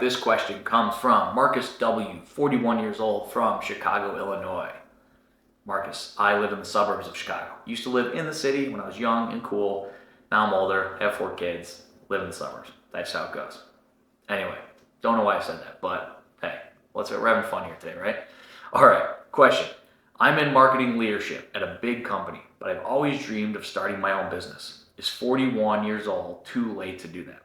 this question comes from Marcus W., 41 years old, from Chicago, Illinois. Marcus, I live in the suburbs of Chicago. Used to live in the city when I was young and cool. Now I'm older, have 4 kids, live in the suburbs. That's how it goes. Anyway, don't know why I said that, but hey, we're having fun here today, right? All right, question. I'm in marketing leadership at a big company, but I've always dreamed of starting my own business. Is 41 years old too late to do that?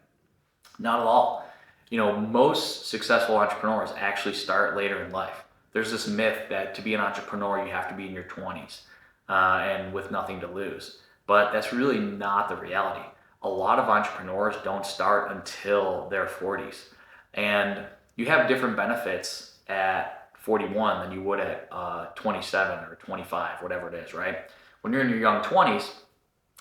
Not at all. Most successful entrepreneurs actually start later in life. There's this myth that to be an entrepreneur, you have to be in your 20s and with nothing to lose. But that's really not the reality. A lot of entrepreneurs don't start until their 40s. And you have different benefits at 41 than you would at 27 or 25, whatever it is, right? When you're in your young 20s,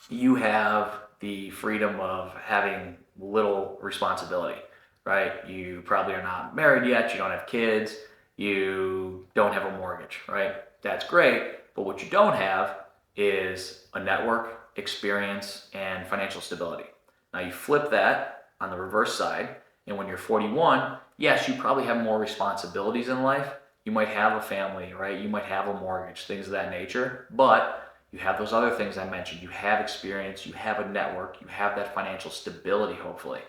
you have the freedom of having little responsibility, right? You probably are not married yet, you don't have kids, you don't have a mortgage, right? That's great, but what you don't have is a network, experience, and financial stability. Now you flip that on the reverse side, and when you're 41, yes, you probably have more responsibilities in life. You might have a family, right? You might have a mortgage, things of that nature, but you have those other things I mentioned. You have experience, you have a network, you have that financial stability, hopefully.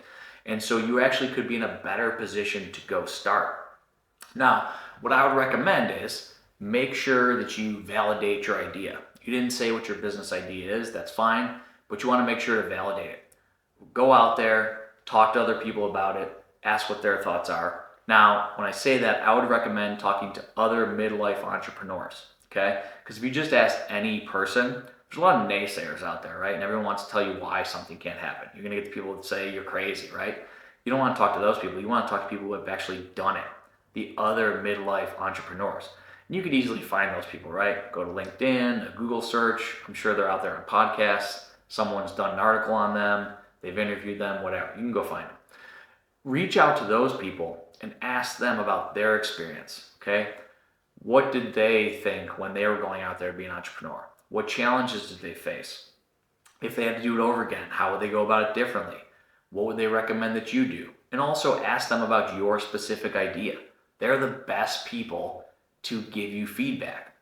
And so you actually could be in a better position to go start. Now, what I would recommend is make sure that you validate your idea. You didn't say what your business idea is, that's fine, but you want to make sure to validate it. Go out there, talk to other people about it, ask what their thoughts are. Now, when I say that, I would recommend talking to other midlife entrepreneurs, okay? Because if you just ask any person, there's a lot of naysayers out there, right? And everyone wants to tell you why something can't happen. You're gonna get the people that say you're crazy, right? You don't want to talk to those people. You want to talk to people who have actually done it, the other midlife entrepreneurs. And you could easily find those people, right? Go to LinkedIn, a Google search. I'm sure they're out there on podcasts. Someone's done an article on them. They've interviewed them, whatever. You can go find them. Reach out to those people and ask them about their experience, okay? What did they think when they were going out there to be an entrepreneur? What challenges did they face? If they had to do it over again, how would they go about it differently? What would they recommend that you do? And also ask them about your specific idea. They're the best people to give you feedback.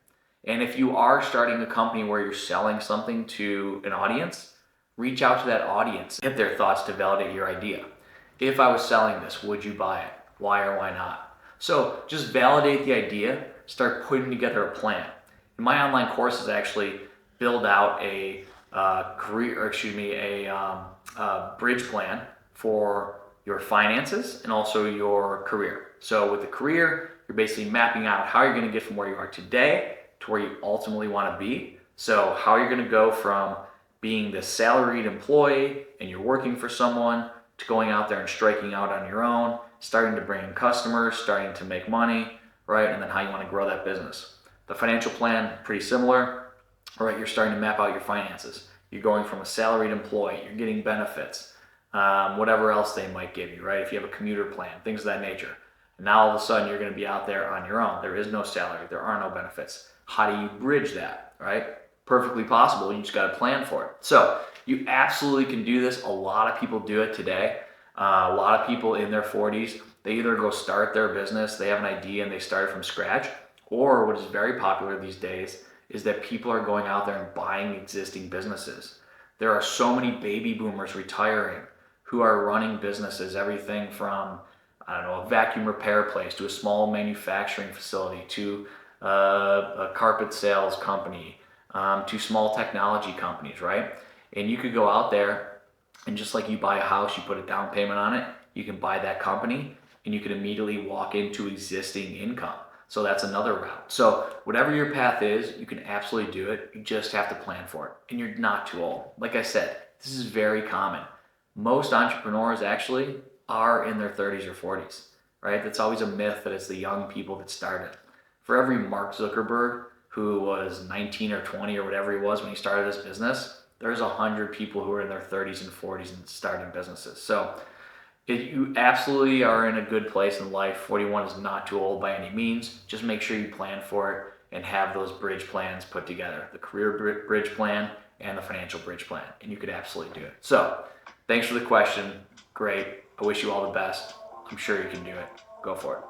And if you are starting a company where you're selling something to an audience, reach out to that audience, get their thoughts to validate your idea. If I was selling this, would you buy it? Why or why not? So just validate the idea, start putting together a plan. In my online courses, actually build out a bridge plan for your finances and also your career. So with the career, you're basically mapping out how you're going to get from where you are today to where you ultimately want to be. So how you're going to go from being the salaried employee and you're working for someone to going out there and striking out on your own, starting to bring in customers, starting to make money, right? And then how you want to grow that business. The financial plan, pretty similar, right? You're starting to map out your finances. You're going from a salaried employee, you're getting benefits, whatever else they might give you, right? If you have a commuter plan, things of that nature. And now all of a sudden you're going to be out there on your own. There is no salary, there are no benefits. How do you bridge that, right? Perfectly possible, you just got to plan for it. So you absolutely can do this. A lot of people do it today. A lot of people in their 40s, they either go start their business, they have an idea and they start from scratch, or what is very popular these days is that people are going out there and buying existing businesses. There are so many baby boomers retiring who are running businesses, everything from, a vacuum repair place to a small manufacturing facility to a carpet sales company, to small technology companies, right? And you could go out there and just like you buy a house, you put a down payment on it, you can buy that company and you can immediately walk into existing income. So that's another route. So whatever your path is, you can absolutely do it. You just have to plan for it. And you're not too old. Like I said, this is very common. Most entrepreneurs actually are in their 30s or 40s, right? That's always a myth that it's the young people that started. For every Mark Zuckerberg who was 19 or 20 or whatever he was when he started this business, there's 100 people who are in their 30s and 40s and starting businesses. So you absolutely are in a good place in life. 41 is not too old by any means. Just make sure you plan for it and have those bridge plans put together, the career bridge plan and the financial bridge plan, and you could absolutely do it. So thanks for the question. Great. I wish you all the best. I'm sure you can do it. Go for it.